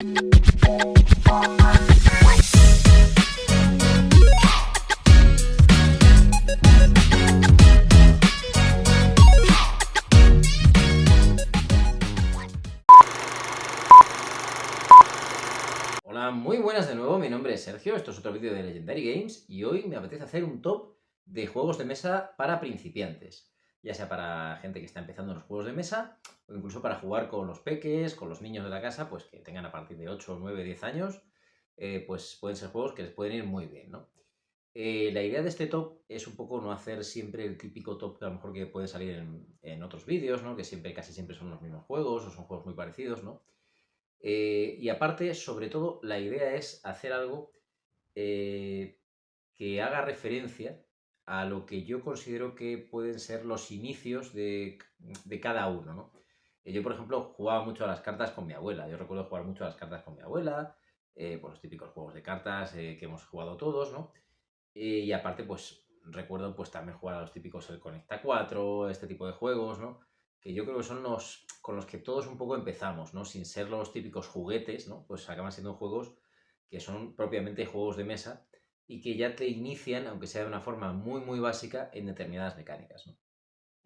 Hola, muy buenas de nuevo, mi nombre es Sergio, esto es otro vídeo de Legendary Games y hoy me apetece hacer un top de juegos de mesa para principiantes, ya sea para gente que está empezando en los juegos de mesa o incluso para jugar con los peques, con los niños de la casa, pues que tengan a partir de 8, 9, 10 años, pues pueden ser juegos que les pueden ir muy bien, ¿no? La idea de este top es un poco no hacer siempre el típico top que a lo mejor que puede salir en otros vídeos, ¿no? Que siempre, casi siempre son los mismos juegos o son juegos muy parecidos, ¿no? Y aparte, sobre todo, la idea es hacer algo que haga referencia a lo que yo considero que pueden ser los inicios de cada uno, ¿no? Yo, por ejemplo, jugaba mucho a las cartas con mi abuela. Yo recuerdo jugar mucho a las cartas con mi abuela, por los típicos juegos de cartas que hemos jugado todos, ¿no? Y aparte, pues recuerdo pues también jugar a los típicos el Conecta 4, este tipo de juegos, ¿no? Que yo creo que son los con los que todos un poco empezamos, ¿no? Sin ser los típicos juguetes, ¿no? Pues acaban siendo juegos que son propiamente juegos de mesa y que ya te inician, aunque sea de una forma muy, muy básica, en determinadas mecánicas, ¿no?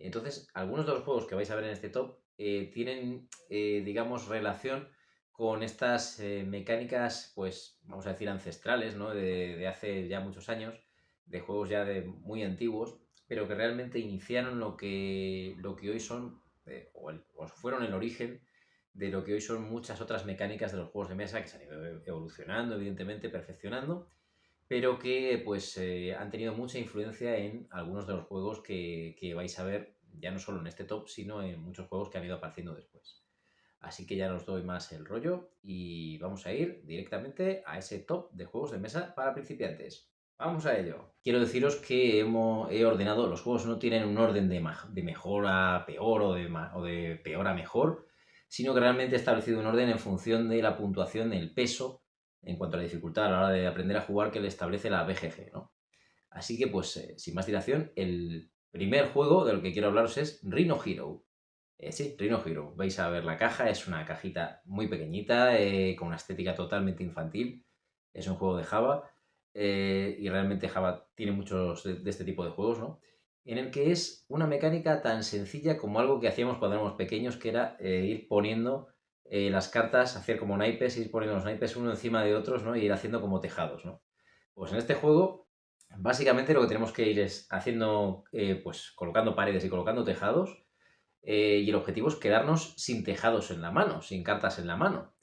Entonces, algunos de los juegos que vais a ver en este top tienen, digamos, relación con estas mecánicas, pues, vamos a decir, ancestrales, ¿no? De hace ya muchos años, de juegos ya de muy antiguos, pero que realmente iniciaron lo que hoy son, o fueron el origen de lo que hoy son muchas otras mecánicas de los juegos de mesa que se han ido evolucionando, evidentemente, perfeccionando, pero que pues han tenido mucha influencia en algunos de los juegos que vais a ver, ya no solo en este top, sino en muchos juegos que han ido apareciendo después. Así que ya no os doy más el rollo y vamos a ir directamente a ese top de juegos de mesa para principiantes. Vamos a ello. Quiero deciros que he ordenado, los juegos no tienen un orden de mejor a peor o de peor a mejor, sino que realmente he establecido un orden en función de la puntuación, del peso, en cuanto a la dificultad a la hora de aprender a jugar que le establece la BGG, ¿no? Así que, pues, sin más dilación, el primer juego del que quiero hablaros es Rhino Hero. Sí, Rhino Hero. Vais a ver la caja, es una cajita muy pequeñita, con una estética totalmente infantil. Es un juego de Java, y realmente Java tiene muchos de este tipo de juegos, ¿no? En el que es una mecánica tan sencilla como algo que hacíamos cuando éramos pequeños, que era ir poniendo las cartas, hacer como naipes, ir poniendo los naipes uno encima de otros, ¿no? Y ir haciendo como tejados, ¿no? Pues en este juego, básicamente lo que tenemos que ir es haciendo, pues colocando paredes y colocando tejados, y el objetivo es quedarnos sin tejados en la mano, sin cartas en la mano,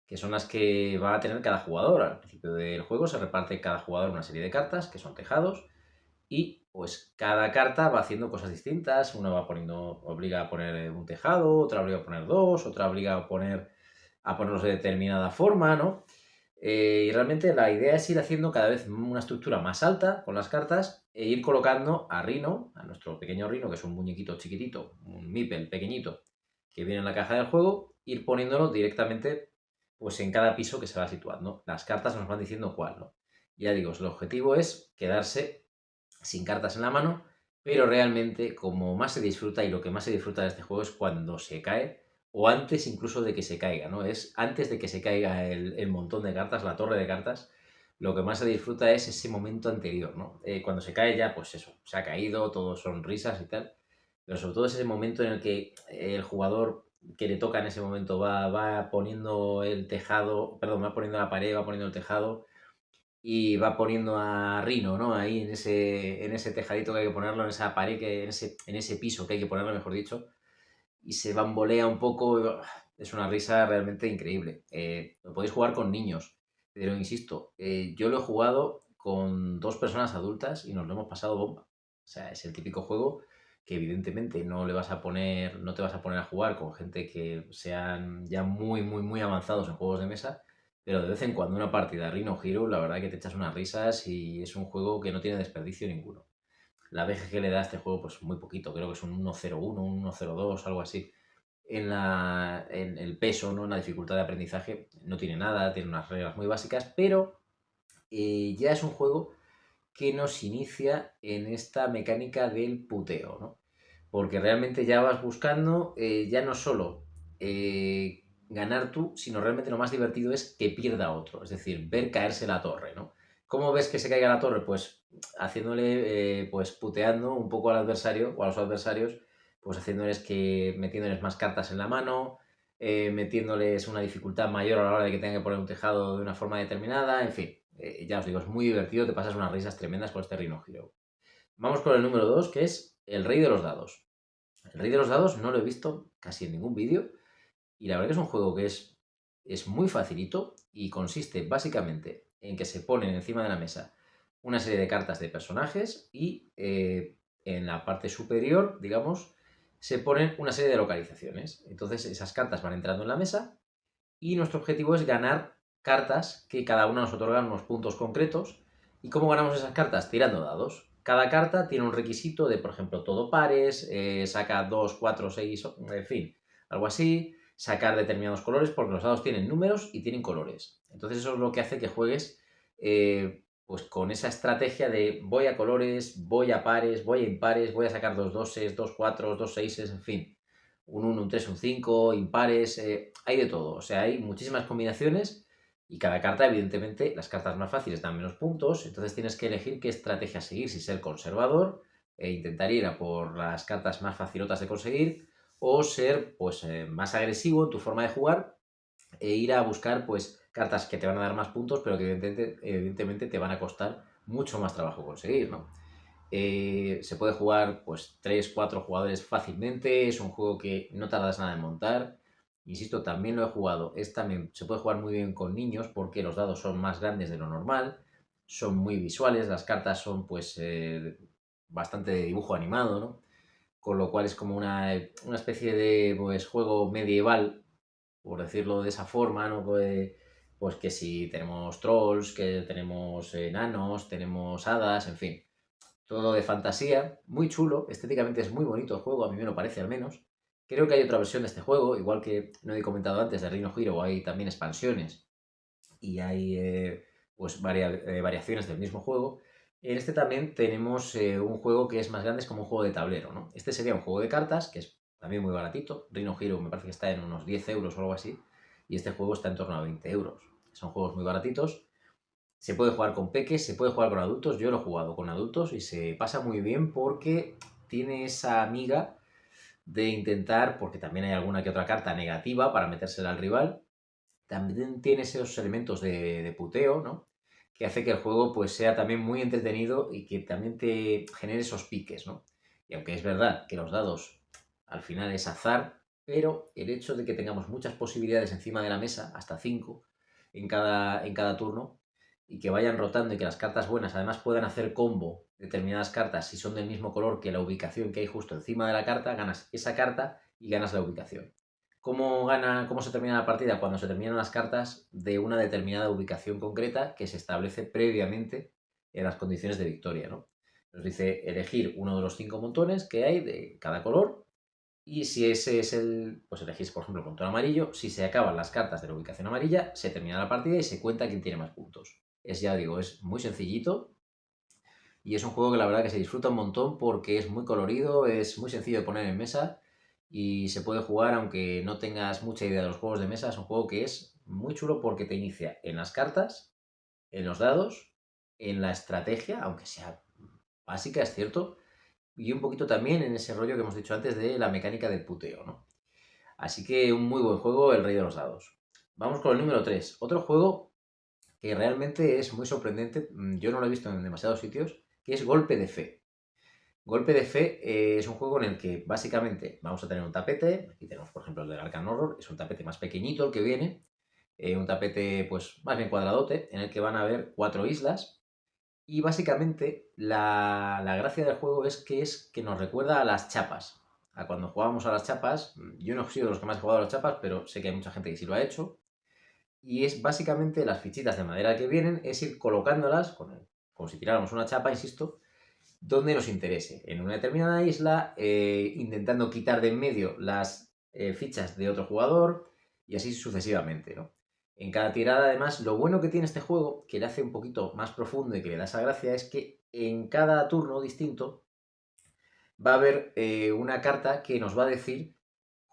que son las que va a tener cada jugador. Al principio del juego se reparte cada jugador una serie de cartas, que son tejados, y pues cada carta va haciendo cosas distintas. Una va poniendo, obliga a poner un tejado, otra obliga a poner dos, otra obliga a ponerlos de determinada forma, ¿no? Y realmente la idea es ir haciendo cada vez una estructura más alta con las cartas e ir colocando a Rhino, a nuestro pequeño Rhino, que es un muñequito chiquitito, un Meeple pequeñito, que viene en la caja del juego, ir poniéndolo directamente pues en cada piso que se va situando. Las cartas nos van diciendo cuál, ¿no? Ya digo, el objetivo es quedarse sin cartas en la mano, pero realmente como más se disfruta y lo que más se disfruta de este juego es cuando se cae o antes incluso de que se caiga, ¿no? Es antes de que se caiga el montón de cartas, la torre de cartas, lo que más se disfruta es ese momento anterior, ¿no? Cuando se cae ya, pues eso, se ha caído, todo son risas y tal, pero sobre todo es ese momento en el que el jugador que le toca en ese momento va poniendo el tejado, perdón, va poniendo la pared, va poniendo el tejado y va poniendo a Rino, ¿no? Ahí en ese tejadito que hay que ponerlo, en esa pared, en ese piso que hay que ponerlo, mejor dicho, y se bambolea un poco. Es una risa realmente increíble. Lo podéis jugar con niños, pero insisto, yo lo he jugado con dos personas adultas y nos lo hemos pasado bomba. O sea, es el típico juego que evidentemente no te vas a poner a jugar con gente que sean ya muy, muy, muy avanzados en juegos de mesa, pero de vez en cuando una partida Rhino Hero, la verdad que te echas unas risas y es un juego que no tiene desperdicio ninguno. La BGG le da a este juego pues muy poquito, creo que es un 1.01, un 1.02, algo así. En el peso, ¿no? En la dificultad de aprendizaje, no tiene nada, tiene unas reglas muy básicas, pero ya es un juego que nos inicia en esta mecánica del puteo, ¿no? Porque realmente ya vas buscando, ya no solo ganar tú, sino realmente lo más divertido es que pierda otro, es decir, ver caerse la torre, ¿no? ¿Cómo ves que se caiga la torre? Pues haciéndole, pues puteando un poco al adversario o a los adversarios, pues haciéndoles que, metiéndoles más cartas en la mano, metiéndoles una dificultad mayor a la hora de que tengan que poner un tejado de una forma determinada, en fin, ya os digo, es muy divertido, te pasas unas risas tremendas con este Rhino Hero. Vamos con el número 2, que es el rey de los dados. El rey de los dados no lo he visto casi en ningún vídeo y la verdad que es un juego que es muy facilito y consiste básicamente en que se ponen encima de la mesa una serie de cartas de personajes y en la parte superior, digamos, se ponen una serie de localizaciones. Entonces esas cartas van entrando en la mesa y nuestro objetivo es ganar cartas que cada una nos otorgan unos puntos concretos. ¿Y cómo ganamos esas cartas? Tirando dados. Cada carta tiene un requisito de, por ejemplo, todo pares, saca 2, 4, 6, en fin, algo así, sacar determinados colores, porque los dados tienen números y tienen colores. Entonces eso es lo que hace que juegues pues con esa estrategia de voy a colores, voy a pares, voy a impares, voy a sacar dos doses, dos cuatros, dos seises, en fin, un 1, un 3, un 5, impares, hay de todo. O sea, hay muchísimas combinaciones y cada carta, evidentemente, las cartas más fáciles dan menos puntos, entonces tienes que elegir qué estrategia seguir, si ser conservador e intentar ir a por las cartas más facilotas de conseguir o ser pues más agresivo en tu forma de jugar e ir a buscar pues cartas que te van a dar más puntos, pero que evidentemente te van a costar mucho más trabajo conseguir, ¿no? Se puede jugar pues 3 4 jugadores fácilmente, es un juego que no tardas nada en montar. Insisto, también lo he jugado, también se puede jugar muy bien con niños porque los dados son más grandes de lo normal, son muy visuales, las cartas son pues bastante de dibujo animado, ¿no? Con lo cual es como una especie de pues, juego medieval, por decirlo de esa forma, ¿no? Pues que si tenemos trolls, que tenemos enanos, tenemos hadas, en fin, todo de fantasía, muy chulo, estéticamente es muy bonito el juego, a mí me lo parece al menos. Creo que hay otra versión de este juego, igual que no he comentado antes, de Reino Hero, hay también expansiones y hay pues variaciones del mismo juego. En este también tenemos un juego que es más grande, es como un juego de tablero, ¿no? Este sería un juego de cartas, que es también muy baratito. Reino Hero me parece que está en unos 10 euros o algo así, y este juego está en torno a 20 euros. Son juegos muy baratitos. Se puede jugar con peques, se puede jugar con adultos. Yo lo he jugado con adultos y se pasa muy bien porque tiene esa amiga de intentar, porque también hay alguna que otra carta negativa para metérsela al rival, también tiene esos elementos de puteo, ¿no? Que hace que el juego pues sea también muy entretenido y que también te genere esos piques, ¿no? Y aunque es verdad que los dados al final es azar, pero el hecho de que tengamos muchas posibilidades encima de la mesa, hasta 5 en cada turno, y que vayan rotando y que las cartas buenas además puedan hacer combo determinadas cartas si son del mismo color que la ubicación que hay justo encima de la carta, ganas esa carta y ganas la ubicación. ¿Cómo se termina la partida? Cuando se terminan las cartas de una determinada ubicación concreta que se establece previamente en las condiciones de victoria, ¿no? Nos dice elegir uno de los 5 montones que hay de cada color y si ese es pues elegís, por ejemplo, el montón amarillo. Si se acaban las cartas de la ubicación amarilla, se termina la partida y se cuenta quién tiene más puntos. Ya digo, es muy sencillito y es un juego que la verdad que se disfruta un montón porque es muy colorido, es muy sencillo de poner en mesa y se puede jugar aunque no tengas mucha idea de los juegos de mesa. Es un juego que es muy chulo porque te inicia en las cartas, en los dados, en la estrategia, aunque sea básica, es cierto, y un poquito también en ese rollo que hemos dicho antes de la mecánica del puteo, ¿no? Así que un muy buen juego, el rey de los dados. Vamos con el número 3. Otro juego que realmente es muy sorprendente, yo no lo he visto en demasiados sitios, que es Golpe de Fe. Golpe de Fe es un juego en el que básicamente vamos a tener un tapete, aquí tenemos por ejemplo el del Arkham Horror, es un tapete más pequeñito el que viene, un tapete pues más bien cuadradote, en el que van a haber 4 islas y básicamente la gracia del juego es que nos recuerda a las chapas, a cuando jugábamos a las chapas. Yo no he sido de los que más he jugado a las chapas, pero sé que hay mucha gente que sí lo ha hecho, y es básicamente las fichitas de madera que vienen, es ir colocándolas, como si tiráramos una chapa, insisto, donde nos interese, en una determinada isla, intentando quitar de en medio las fichas de otro jugador y así sucesivamente, ¿no? En cada tirada, además, lo bueno que tiene este juego, que le hace un poquito más profundo y que le da esa gracia, es que en cada turno distinto va a haber una carta que nos va a decir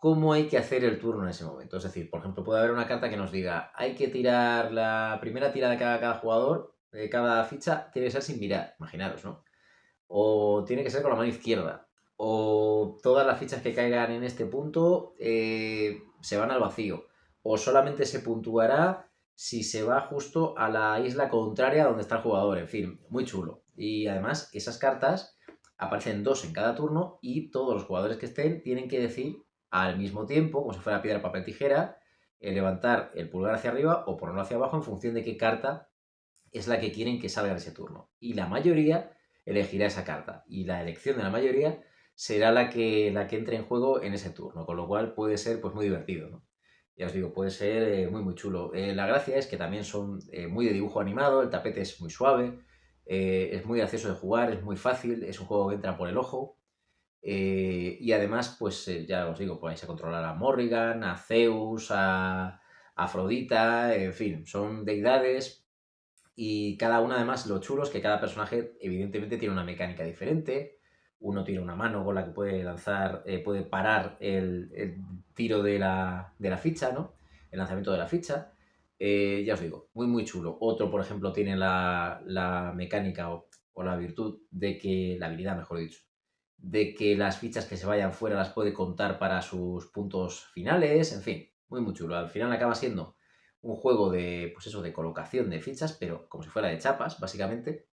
cómo hay que hacer el turno en ese momento. Es decir, por ejemplo, puede haber una carta que nos diga, hay que tirar la primera tirada que haga cada jugador, de cada ficha, tiene que ser sin mirar, imaginaros, ¿no? O tiene que ser con la mano izquierda. O todas las fichas que caigan en este punto se van al vacío. O solamente se puntuará si se va justo a la isla contraria donde está el jugador. En fin, muy chulo. Y además, esas cartas aparecen 2 en cada turno y todos los jugadores que estén tienen que decir al mismo tiempo, como si fuera piedra, papel, tijera, levantar el pulgar hacia arriba o ponerlo hacia abajo en función de qué carta es la que quieren que salga en ese turno. Y la mayoría elegirá esa carta. Y la elección de la mayoría será la que entre en juego en ese turno. Con lo cual puede ser pues muy divertido, ¿no? Ya os digo, puede ser muy muy chulo. La gracia es que también son muy de dibujo animado, el tapete es muy suave, es muy gracioso de jugar, es muy fácil, es un juego que entra por el ojo. Y además, pues ya os digo, podéis controlar a Morrigan, a Zeus, a Afrodita, en fin, son deidades y cada una, además, lo chulo es que cada personaje, evidentemente, tiene una mecánica diferente. Uno tiene una mano con la que puede lanzar, puede parar el tiro de la ficha, ¿no? El lanzamiento de la ficha. Ya os digo, muy, muy chulo. Otro, por ejemplo, tiene la mecánica o la virtud de que, la habilidad, mejor dicho, de que las fichas que se vayan fuera las puede contar para sus puntos finales. En fin, muy, muy chulo. Al final acaba siendo un juego de, pues eso, de colocación de fichas, pero como si fuera de chapas, básicamente.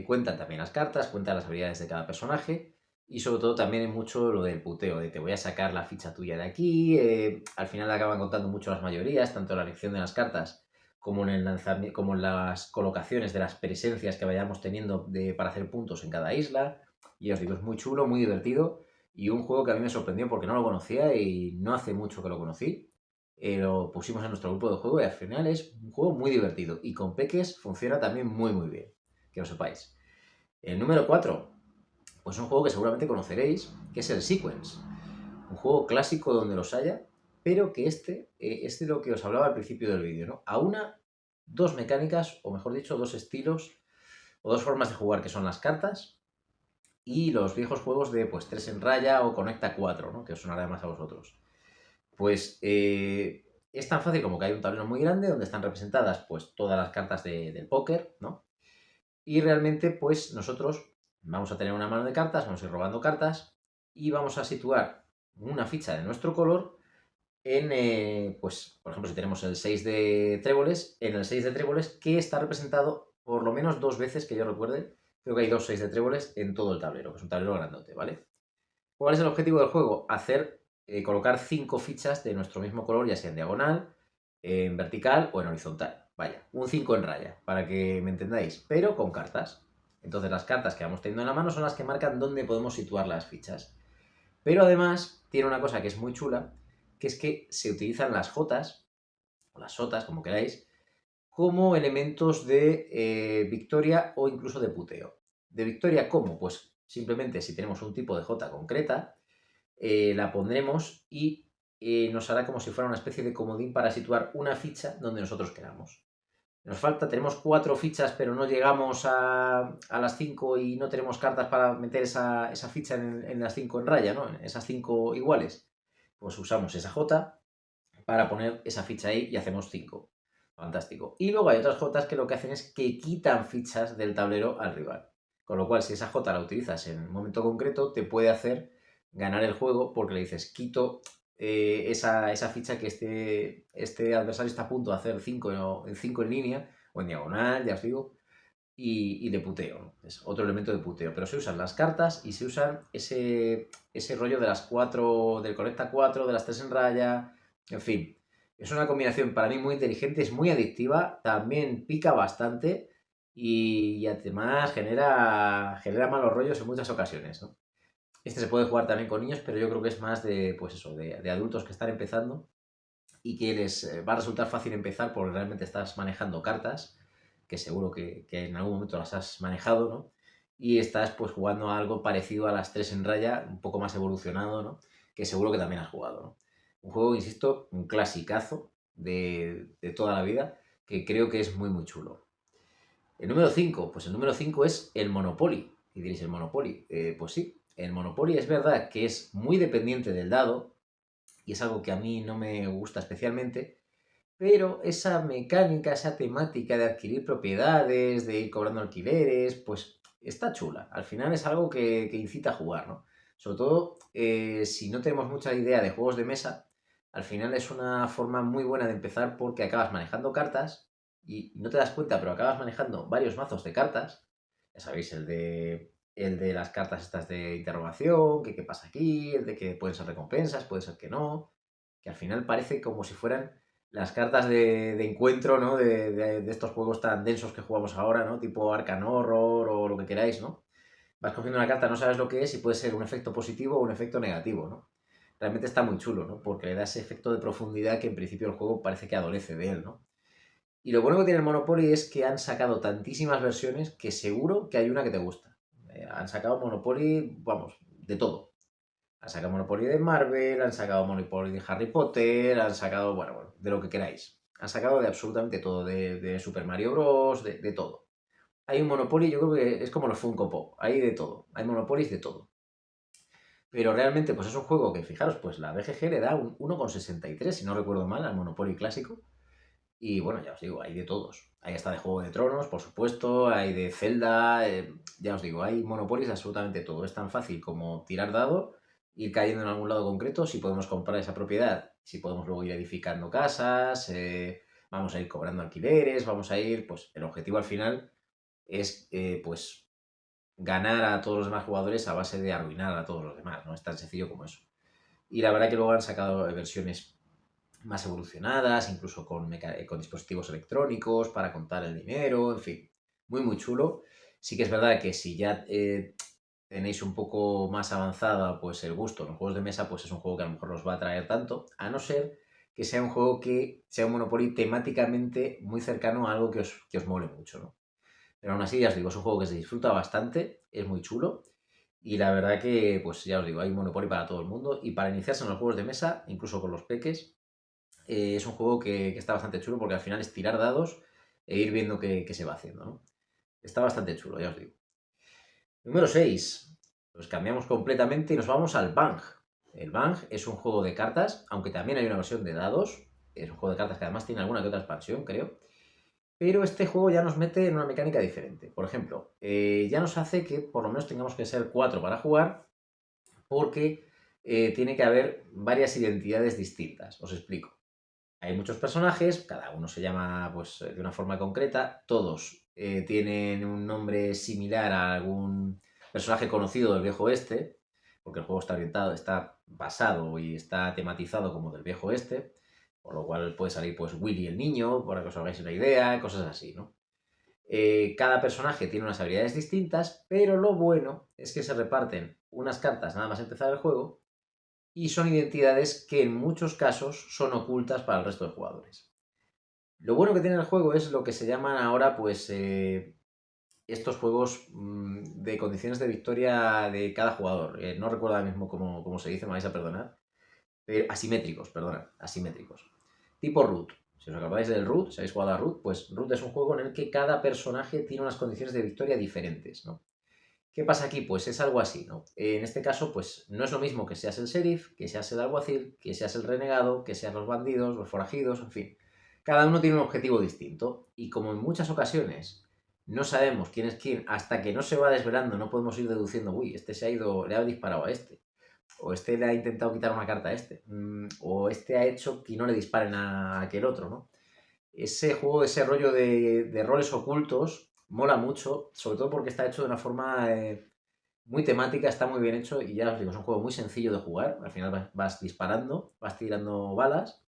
Cuentan también las cartas, cuentan las habilidades de cada personaje y sobre todo también hay mucho lo del puteo, de te voy a sacar la ficha tuya de aquí. Al final acaban contando mucho las mayorías, tanto en la elección de las cartas como en el lanzamiento, como en las colocaciones de las presencias que vayamos teniendo para hacer puntos en cada isla. Y os digo, es muy chulo, muy divertido y un juego que a mí me sorprendió porque no lo conocía y no hace mucho que lo conocí. Lo pusimos en nuestro grupo de juego y al final es un juego muy divertido y con peques funciona también muy muy bien, que lo sepáis. El número 4 pues un juego que seguramente conoceréis, que es el Sequence. Un juego clásico donde los haya, pero que es de lo que os hablaba al principio del vídeo, ¿no? Aúna dos mecánicas, o mejor dicho, dos estilos, o dos formas de jugar, que son las cartas y los viejos juegos de pues 3 en raya o Conecta 4, ¿no? Que os sonará más a vosotros. Pues es tan fácil como que hay un tablero muy grande donde están representadas pues todas las cartas del póker, ¿no? Y realmente pues nosotros vamos a tener una mano de cartas, vamos a ir robando cartas y vamos a situar una ficha de nuestro color en, pues, por ejemplo, si tenemos el 6 de tréboles, en el 6 de tréboles que está representado por lo menos 2 veces que yo recuerde, creo que hay 2 6 de tréboles en todo el tablero, que es un tablero grandote, ¿vale? ¿Cuál es el objetivo del juego? Colocar 5 fichas de nuestro mismo color, ya sea en diagonal, en vertical o en horizontal. Vaya, un 5 en raya, para que me entendáis, pero con cartas. Entonces las cartas que vamos teniendo en la mano son las que marcan dónde podemos situar las fichas. Pero además tiene una cosa que es muy chula, que es que se utilizan las jotas, o las sotas, como queráis, como elementos de victoria o incluso de puteo. ¿De victoria cómo? Pues simplemente si tenemos un tipo de J concreta, la pondremos y nos hará como si fuera una especie de comodín para situar una ficha donde nosotros queramos. Nos falta, tenemos 4 fichas, pero no llegamos a las 5 y no tenemos cartas para meter esa ficha en las 5 en raya, ¿no? En esas 5 iguales. Pues usamos esa J para poner esa ficha ahí y hacemos 5. Fantástico. Y luego hay otras J que lo que hacen es que quitan fichas del tablero al rival. Con lo cual, si esa J la utilizas en un momento concreto, te puede hacer ganar el juego porque le dices, quito esa ficha que este adversario está a punto de hacer 5 en 5 en línea o en diagonal, ya os digo, y de puteo, ¿no? Es otro elemento de puteo. Pero se usan las cartas y se usan ese rollo de las 4, del Conecta 4, de las 3 en raya, en fin. Es una combinación para mí muy inteligente, es muy adictiva, también pica bastante y además genera malos rollos en muchas ocasiones, ¿no? Este se puede jugar también con niños, pero yo creo que es más de, pues eso, de adultos que están empezando y que les va a resultar fácil empezar porque realmente estás manejando cartas, que seguro que en algún momento las has manejado, ¿no? Y estás pues jugando a algo parecido a las 3 en raya, un poco más evolucionado, ¿no? Que seguro que también has jugado, ¿no? Un juego, insisto, un clasicazo de toda la vida, que creo que es muy, muy chulo. El número 5, pues el número 5 es el Monopoly. Y diréis, ¿el Monopoly? Pues sí, El Monopoly es verdad que es muy dependiente del dado, y es algo que a mí no me gusta especialmente, pero esa mecánica, esa temática de adquirir propiedades, de ir cobrando alquileres, pues está chula. Al final es algo que incita a jugar, ¿no? Sobre todo si no tenemos mucha idea de juegos de mesa, al final es una forma muy buena de empezar porque acabas manejando cartas y no te das cuenta, pero acabas manejando varios mazos de cartas. Ya sabéis, el de las cartas estas de interrogación, que qué pasa aquí, el de que pueden ser recompensas, puede ser que no, que al final parece como si fueran las cartas de encuentro, ¿no? De estos juegos tan densos que jugamos ahora, ¿no? Tipo Arkham Horror o lo que queráis, ¿no? Vas cogiendo una carta, no sabes lo que es y puede ser un efecto positivo o un efecto negativo, ¿no? Realmente está muy chulo, ¿no? Porque le da ese efecto de profundidad que en principio el juego parece que adolece de él, ¿no? Y lo bueno que tiene el Monopoly es que han sacado tantísimas versiones que seguro que hay una que te gusta. Han sacado Monopoly, vamos, de todo. Han sacado Monopoly de Marvel, han sacado Monopoly de Harry Potter, han sacado, bueno, de lo que queráis. Han sacado de absolutamente todo, de Super Mario Bros., de todo. Hay un Monopoly, yo creo que es como los Funko Pop, hay de todo, hay Monopolies de todo. Pero realmente, pues es un juego que, fijaros, pues la BGG le da un 1,63, si no recuerdo mal, al Monopoly clásico. Y bueno, ya os digo, hay de todos. Hay hasta de Juego de Tronos, por supuesto, hay de Zelda, ya os digo, hay Monopolies de absolutamente todo. Es tan fácil como tirar dado, ir cayendo en algún lado concreto, si podemos comprar esa propiedad, si podemos luego ir edificando casas, vamos a ir cobrando alquileres, vamos a ir, pues el objetivo al final es, pues, ganar a todos los demás jugadores a base de arruinar a todos los demás, ¿no? Es tan sencillo como eso. Y la verdad que luego han sacado versiones más evolucionadas, incluso con dispositivos electrónicos para contar el dinero, en fin, muy, muy chulo. Sí que es verdad que si ya tenéis un poco más avanzada pues el gusto en los juegos de mesa, pues es un juego que a lo mejor os va a atraer tanto, a no ser que sea un juego que sea un Monopoly temáticamente muy cercano a algo que os mole mucho, ¿no? Pero aún así, ya os digo, es un juego que se disfruta bastante, es muy chulo. Y la verdad que, pues ya os digo, hay Monopoly para todo el mundo. Y para iniciarse en los juegos de mesa, incluso con los peques, es un juego que está bastante chulo porque al final es tirar dados e ir viendo qué se va haciendo, ¿no? Está bastante chulo, ya os digo. Número 6. Pues cambiamos completamente y nos vamos al Bang. El Bang es un juego de cartas, aunque también hay una versión de dados. Es un juego de cartas que además tiene alguna que otra expansión, creo. Pero este juego ya nos mete en una mecánica diferente. Por ejemplo, ya nos hace que por lo menos tengamos que ser 4 para jugar, porque tiene que haber varias identidades distintas. Os explico. Hay muchos personajes, cada uno se llama pues, de una forma concreta, todos tienen un nombre similar a algún personaje conocido del viejo oeste, porque el juego está orientado, está basado y está tematizado como del viejo oeste, por lo cual puede salir pues Willy el niño, para que os hagáis una idea, cosas así, ¿no? Cada personaje tiene unas habilidades distintas, pero lo bueno es que se reparten unas cartas nada más empezar el juego y son identidades que en muchos casos son ocultas para el resto de jugadores. Lo bueno que tiene el juego es lo que se llaman ahora, pues, estos juegos de condiciones de victoria de cada jugador. No recuerdo ahora mismo cómo se dice, me vais a perdonar. Pero asimétricos, perdona, asimétricos. Tipo Root. Si os acordáis del Root, si habéis jugado a Root, pues Root es un juego en el que cada personaje tiene unas condiciones de victoria diferentes, ¿no? ¿Qué pasa aquí? Pues es algo así, ¿no? En este caso, pues no es lo mismo que seas el sheriff, que seas el alguacil, que seas el renegado, que seas los bandidos, los forajidos, en fin. Cada uno tiene un objetivo distinto y como en muchas ocasiones no sabemos quién es quién, hasta que no se va desvelando, no podemos ir deduciendo, uy, este se ha ido, le ha disparado a este, o este le ha intentado quitar una carta a este, o este ha hecho que no le disparen a aquel otro, ¿no? Ese juego, ese rollo de roles ocultos, mola mucho, sobre todo porque está hecho de una forma muy temática, está muy bien hecho y ya os digo, es un juego muy sencillo de jugar. Al final vas disparando, vas tirando balas,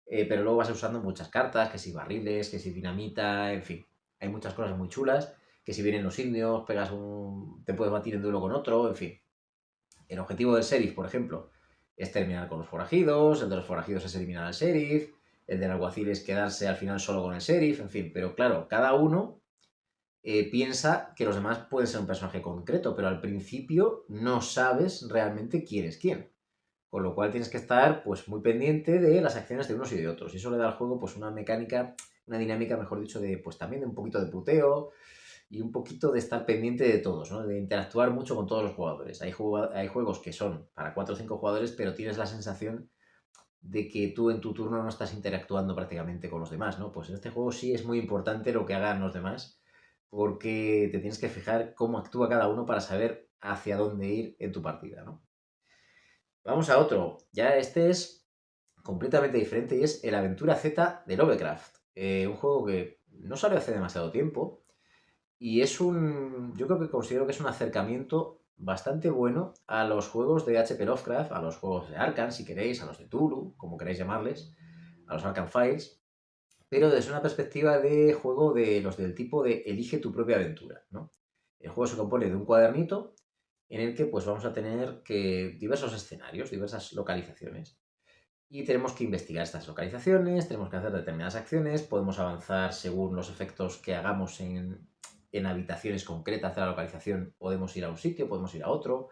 pero luego vas usando muchas cartas, que si barriles, que si dinamita, en fin. Hay muchas cosas muy chulas, que si vienen los indios, te puedes batir en duelo con otro, en fin. El objetivo del sheriff, por ejemplo, es terminar con los forajidos, el de los forajidos es eliminar al sheriff, el del alguacil es quedarse al final solo con el sheriff, en fin. Pero claro, cada uno piensa que los demás pueden ser un personaje concreto, pero al principio no sabes realmente quién es quién. Con lo cual tienes que estar pues muy pendiente de las acciones de unos y de otros. Y eso le da al juego pues una mecánica, una dinámica, mejor dicho, de pues también de un poquito de puteo. y un poquito de estar pendiente de todos, ¿no? De interactuar mucho con todos los jugadores. Hay juegos que son para 4 o 5 jugadores, pero tienes la sensación de que tú en tu turno no estás interactuando prácticamente con los demás, ¿no? Pues en este juego sí es muy importante lo que hagan los demás, porque te tienes que fijar cómo actúa cada uno para saber hacia dónde ir en tu partida, ¿no? Vamos a otro. Ya este es completamente diferente y es el Aventura Z de Lovecraft. Un juego que no salió hace demasiado tiempo y es un... Yo creo que considero que es un acercamiento bastante bueno a los juegos de H.P. Lovecraft, a los juegos de Arkham, si queréis, a los de Tulu, como queréis llamarles, a los Arkham Files, pero desde una perspectiva de juego de los del tipo de elige tu propia aventura, ¿no? El juego se compone de un cuadernito en el que pues vamos a tener que diversos escenarios, diversas localizaciones. Y tenemos que investigar estas localizaciones, tenemos que hacer determinadas acciones, podemos avanzar según los efectos que hagamos en habitaciones concretas de la localización, podemos ir a un sitio, podemos ir a otro.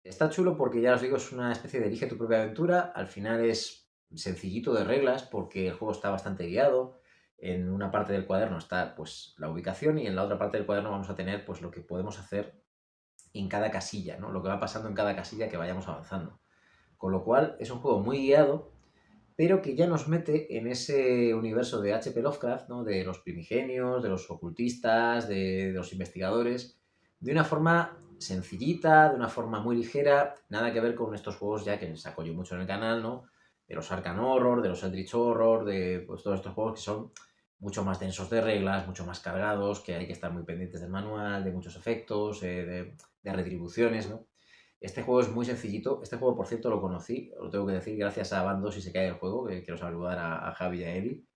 Está chulo porque ya os digo, es una especie de elige tu propia aventura, al final es sencillito de reglas porque el juego está bastante guiado. En una parte del cuaderno está pues la ubicación y en la otra parte del cuaderno vamos a tener pues lo que podemos hacer en cada casilla, ¿no? Lo que va pasando en cada casilla que vayamos avanzando. Con lo cual es un juego muy guiado, pero que ya nos mete en ese universo de H.P. Lovecraft, ¿no? De los primigenios, de los ocultistas, de los investigadores, de una forma sencillita, de una forma muy ligera, nada que ver con estos juegos ya que saco yo mucho en el canal, ¿no? De los Arkham Horror, de los Eldritch Horror, de pues, todos estos juegos que son mucho más densos de reglas, mucho más cargados, que hay que estar muy pendientes del manual, de muchos efectos, de retribuciones, ¿no? Este juego es muy sencillito. Este juego, por cierto, lo conocí, lo tengo que decir, gracias a Bando si se cae el juego, que quiero saludar a Javi y a Eli,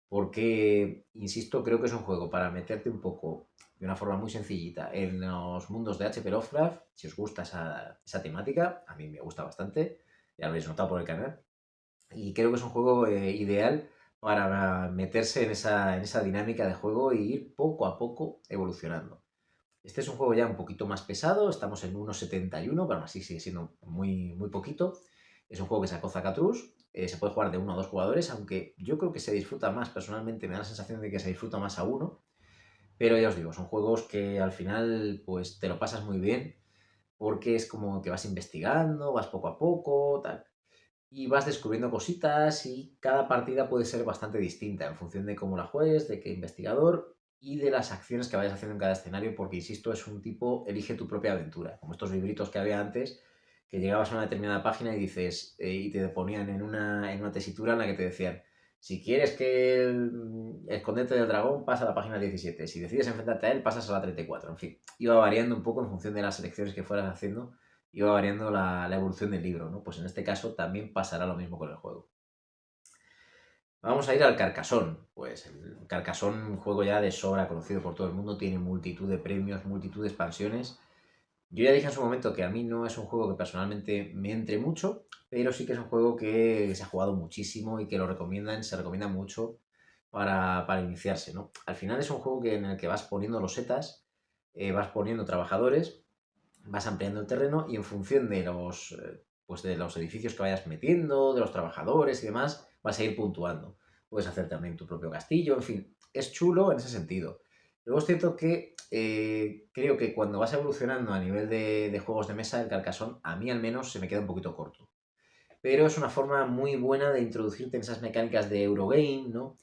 porque, insisto, creo que es un juego para meterte un poco de una forma muy sencillita en los mundos de H.P. Lovecraft, si os gusta esa temática, a mí me gusta bastante, ya lo habéis notado por el canal, y creo que es un juego ideal para meterse en esa dinámica de juego e ir poco a poco evolucionando. Este es un juego ya un poquito más pesado, estamos en 1.71, pero aún así sigue siendo muy, muy poquito. Es un juego que sacó Zacatrus, se puede jugar de 1 a 2 jugadores, aunque yo creo que se disfruta más, personalmente me da la sensación de que se disfruta más a uno, pero ya os digo, son juegos que al final pues te lo pasas muy bien, porque es como que vas investigando, vas poco a poco, tal, y vas descubriendo cositas y cada partida puede ser bastante distinta en función de cómo la juegues, de qué investigador y de las acciones que vayas haciendo en cada escenario, porque insisto, es un tipo elige tu propia aventura, como estos libritos que había antes, que llegabas a una determinada página y dices, y te ponían en una tesitura en la que te decían, si quieres que esconderte del dragón, pasa a la página 17, si decides enfrentarte a él, pasas a la 34, en fin, iba variando un poco en función de las selecciones que fueras haciendo, iba variando la evolución del libro, ¿no? Pues en este caso también pasará lo mismo con el juego. Vamos a ir al Carcassonne. Pues el Carcassonne, un juego ya de sobra conocido por todo el mundo, tiene multitud de premios, multitud de expansiones. Yo ya dije en su momento que a mí no es un juego que personalmente me entre mucho, pero sí que es un juego que se ha jugado muchísimo y que se recomienda mucho para iniciarse, ¿no? Al final es un juego en el que vas poniendo losetas, vas poniendo trabajadores, vas ampliando el terreno y en función pues de los edificios que vayas metiendo, de los trabajadores y demás, vas a ir puntuando. Puedes hacer también tu propio castillo, en fin, es chulo en ese sentido. Luego es cierto que creo que cuando vas evolucionando a nivel de juegos de mesa, el Carcassonne, a mí al menos, se me queda un poquito corto. Pero es una forma muy buena de introducirte en esas mecánicas de Eurogame, ¿no?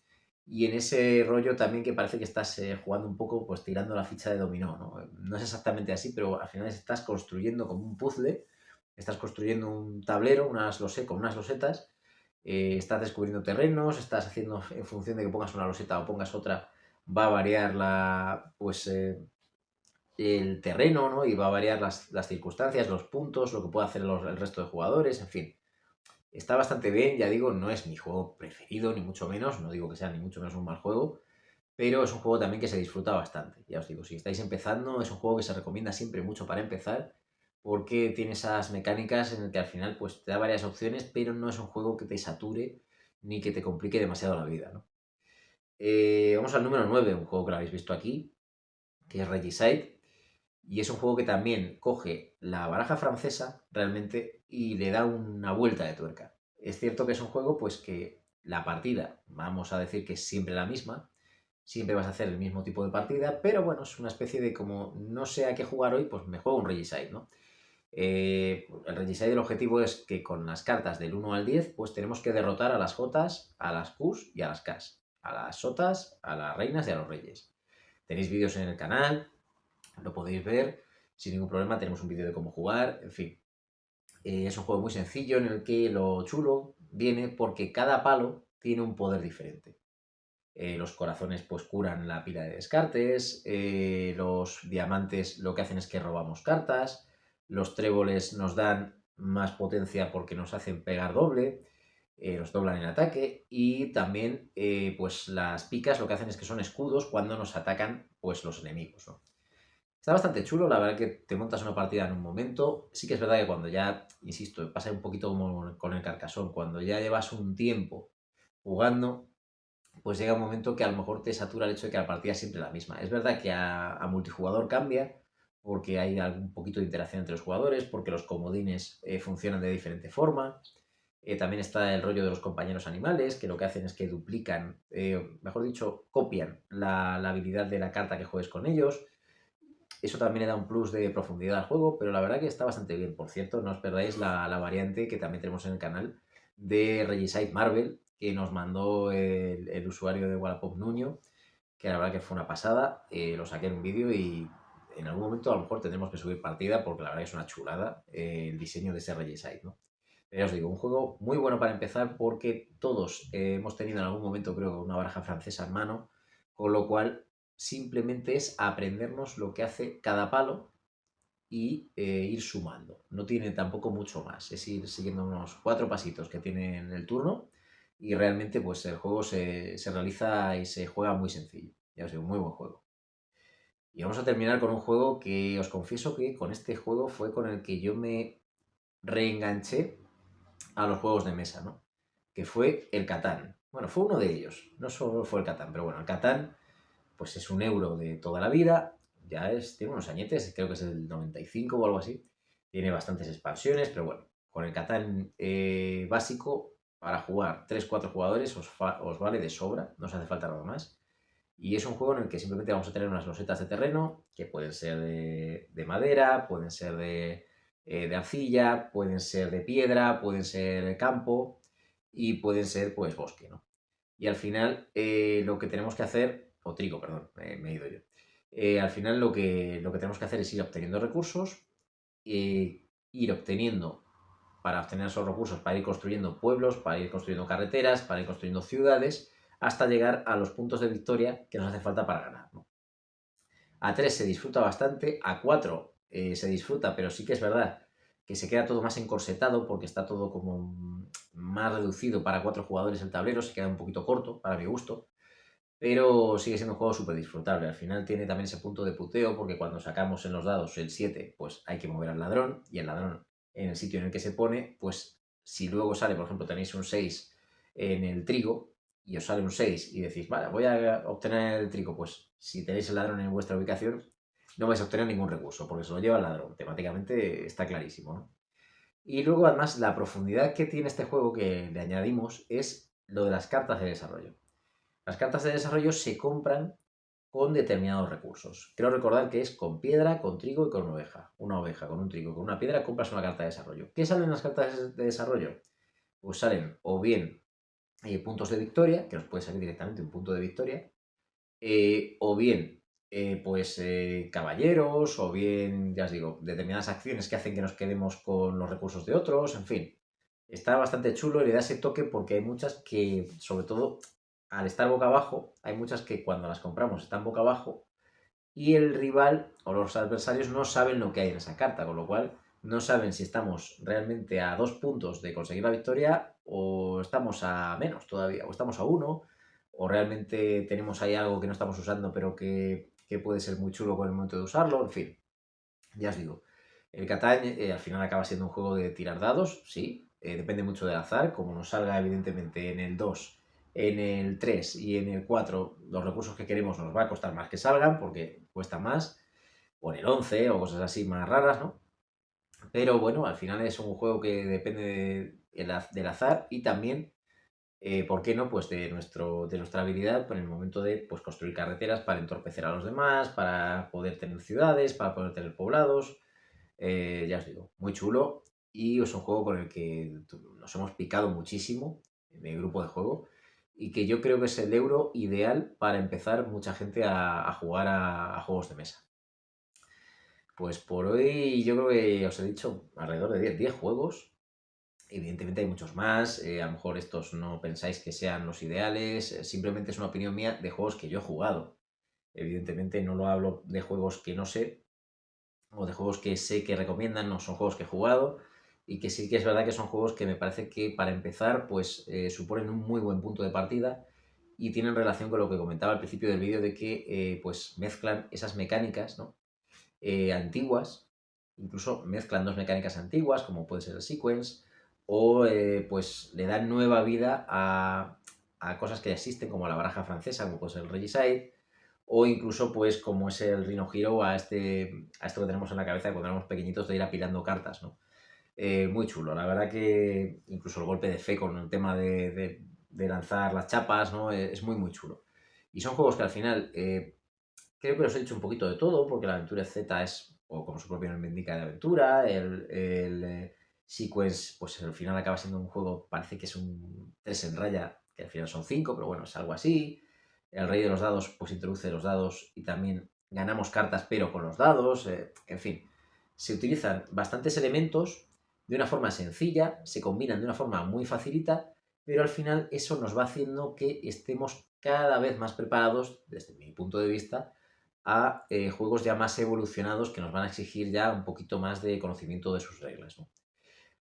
Y en ese rollo también que parece que estás jugando un poco, pues tirando la ficha de dominó, ¿no? No es exactamente así, pero al final estás construyendo como un puzzle, estás construyendo un tablero, con unas losetas, estás descubriendo terrenos, estás haciendo en función de que pongas una loseta o pongas otra, va a variar el terreno, ¿no? Y va a variar las circunstancias, los puntos, lo que puede hacer el resto de jugadores, en fin. Está bastante bien, ya digo, no es mi juego preferido, ni mucho menos, no digo que sea ni mucho menos un mal juego, pero es un juego también que se disfruta bastante. Ya os digo, si estáis empezando, es un juego que se recomienda siempre mucho para empezar, porque tiene esas mecánicas en el que al final pues te da varias opciones, pero no es un juego que te sature ni que te complique demasiado la vida, ¿no? Vamos al número 9, un juego que lo habéis visto aquí, que es Regicide, y es un juego que también coge la baraja francesa realmente y le da una vuelta de tuerca. Es cierto que es un juego pues que la partida, vamos a decir que es siempre la misma, siempre vas a hacer el mismo tipo de partida, pero bueno, es una especie de como no sé a qué jugar hoy, pues me juego un Regicide, ¿no? El Regicide, el objetivo es que con las cartas del 1 al 10, pues tenemos que derrotar a las Jotas, a las Qs y a las Ks, a las Sotas, a las Reinas y a los Reyes. Tenéis vídeos en el canal, lo podéis ver sin ningún problema, tenemos un vídeo de cómo jugar, en fin. Es un juego muy sencillo en el que lo chulo viene porque cada palo tiene un poder diferente. Los corazones pues curan la pila de descartes, los diamantes lo que hacen es que robamos cartas, los tréboles nos dan más potencia porque nos hacen pegar doble, nos doblan el ataque y también pues las picas lo que hacen es que son escudos cuando nos atacan pues los enemigos, ¿no? Está bastante chulo, la verdad que te montas una partida en un momento. Sí que es verdad que cuando ya, insisto, pasa un poquito como con el Carcassonne, cuando ya llevas un tiempo jugando, pues llega un momento que a lo mejor te satura el hecho de que la partida es siempre la misma. Es verdad que a multijugador cambia, porque hay un poquito de interacción entre los jugadores, porque los comodines funcionan de diferente forma. También está el rollo de los compañeros animales, que lo que hacen es que duplican, mejor dicho, copian la habilidad de la carta que juegues con ellos. Eso también le da un plus de profundidad al juego, pero la verdad que está bastante bien. Por cierto, no os perdáis la variante que también tenemos en el canal de Regicide Marvel, que nos mandó el usuario de Wallapop Nuño, que la verdad que fue una pasada. Lo saqué en un vídeo y en algún momento a lo mejor tendremos que subir partida, porque la verdad que es una chulada el diseño de ese Regicide, ¿no? Pero ya os digo, un juego muy bueno para empezar porque todos hemos tenido en algún momento, creo, una baraja francesa en mano, con lo cual simplemente es aprendernos lo que hace cada palo y ir sumando. No tiene tampoco mucho más, es ir siguiendo unos 4 pasitos que tiene en el turno y realmente pues el juego se realiza y se juega muy sencillo. Ya os digo, muy buen juego. Y vamos a terminar con un juego que os confieso que con este juego fue con el que yo me reenganché a los juegos de mesa, ¿no? Que fue el Catán. Bueno, fue uno de ellos, no solo fue el Catán, pero bueno, el Catán pues es un euro de toda la vida, tiene unos añetes, creo que es el 95 o algo así, tiene bastantes expansiones, pero bueno, con el Catán básico, para jugar 3 4 jugadores os vale de sobra, no os hace falta nada más. Y es un juego en el que simplemente vamos a tener unas losetas de terreno, que pueden ser de madera, pueden ser de arcilla, pueden ser de piedra, pueden ser de campo y pueden ser pues bosque, ¿no? Y al final lo que tenemos que hacer, o trigo, perdón, me he ido yo. Al final lo que tenemos que hacer es ir obteniendo recursos, ir obteniendo, para obtener esos recursos, para ir construyendo pueblos, para ir construyendo carreteras, para ir construyendo ciudades, hasta llegar a los puntos de victoria que nos hace falta para ganar, ¿no? A 3 se disfruta bastante, a 4 se disfruta, pero sí que es verdad que se queda todo más encorsetado porque está todo como más reducido para 4 jugadores el tablero, se queda un poquito corto para mi gusto, pero sigue siendo un juego súper disfrutable. Al final tiene también ese punto de puteo porque cuando sacamos en los dados el 7, pues hay que mover al ladrón y el ladrón en el sitio en el que se pone, pues si luego sale, por ejemplo, tenéis un 6 en el trigo y os sale un 6 y decís, vale, voy a obtener el trigo, pues si tenéis el ladrón en vuestra ubicación, no vais a obtener ningún recurso porque se lo lleva el ladrón. Temáticamente está clarísimo, ¿no? Y luego, además, la profundidad que tiene este juego que le añadimos es lo de las cartas de desarrollo. Las cartas de desarrollo se compran con determinados recursos. Quiero recordar que es con piedra, con trigo y con oveja. Una oveja, con un trigo, con una piedra compras una carta de desarrollo. ¿Qué salen las cartas de desarrollo? Pues salen o bien puntos de victoria, que nos puede salir directamente un punto de victoria, o bien caballeros, o bien, ya os digo, determinadas acciones que hacen que nos quedemos con los recursos de otros, en fin. Está bastante chulo y le da ese toque porque hay muchas que, sobre todo al estar boca abajo, hay muchas que cuando las compramos están boca abajo y el rival o los adversarios no saben lo que hay en esa carta, con lo cual no saben si estamos realmente a 2 puntos de conseguir la victoria o estamos a menos todavía, o estamos a 1, o realmente tenemos ahí algo que no estamos usando pero que puede ser muy chulo con el momento de usarlo, en fin, ya os digo. El Catán al final acaba siendo un juego de tirar dados, sí, depende mucho del azar, como nos salga evidentemente en el 2, en el 3 y en el 4 los recursos que queremos nos va a costar más que salgan porque cuesta más, o en el 11 o cosas así más raras, ¿no? Pero bueno, al final es un juego que depende del azar y también ¿por qué no? Pues de nuestra habilidad en el momento de pues, construir carreteras para entorpecer a los demás, para poder tener ciudades, para poder tener poblados. Ya os digo, muy chulo y es un juego con el que nos hemos picado muchísimo en mi grupo de juego y que yo creo que es el euro ideal para empezar mucha gente a jugar a juegos de mesa. Pues por hoy yo creo que os he dicho alrededor de 10 juegos. Evidentemente hay muchos más, a lo mejor estos no pensáis que sean los ideales, simplemente es una opinión mía de juegos que yo he jugado. Evidentemente no lo hablo de juegos que no sé o de juegos que sé que recomiendan, no son juegos que he jugado y que sí que es verdad que son juegos que me parece que para empezar pues suponen un muy buen punto de partida y tienen relación con lo que comentaba al principio del vídeo de que pues mezclan esas mecánicas, ¿no? Antiguas, incluso mezclan dos mecánicas antiguas, como puede ser el sequence, o pues le dan nueva vida a cosas que ya existen, como la baraja francesa, como puede ser el Regicide, o incluso pues como es el Rhino Hero, a esto que tenemos en la cabeza cuando éramos pequeñitos de ir apilando cartas, ¿no? Muy chulo, la verdad que incluso el golpe de fe con el tema de lanzar las chapas, ¿no? Es muy muy chulo. Y son juegos que al final creo que os he dicho un poquito de todo, porque la aventura Z es, o como su propio nombre indica, de aventura. El sequence, pues al final acaba siendo un juego, parece que es un 3 en raya, que al final son 5, pero bueno, es algo así. El rey de los dados, pues introduce los dados y también ganamos cartas, pero con los dados. En fin, se utilizan bastantes elementos de una forma sencilla, se combinan de una forma muy facilita, pero al final eso nos va haciendo que estemos cada vez más preparados, desde mi punto de vista, a juegos ya más evolucionados que nos van a exigir ya un poquito más de conocimiento de sus reglas, ¿no?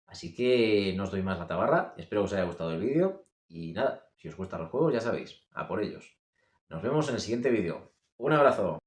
Así que no os doy más la tabarra, espero que os haya gustado el vídeo y nada, si os gustan los juegos ya sabéis, a por ellos. Nos vemos en el siguiente vídeo. Un abrazo.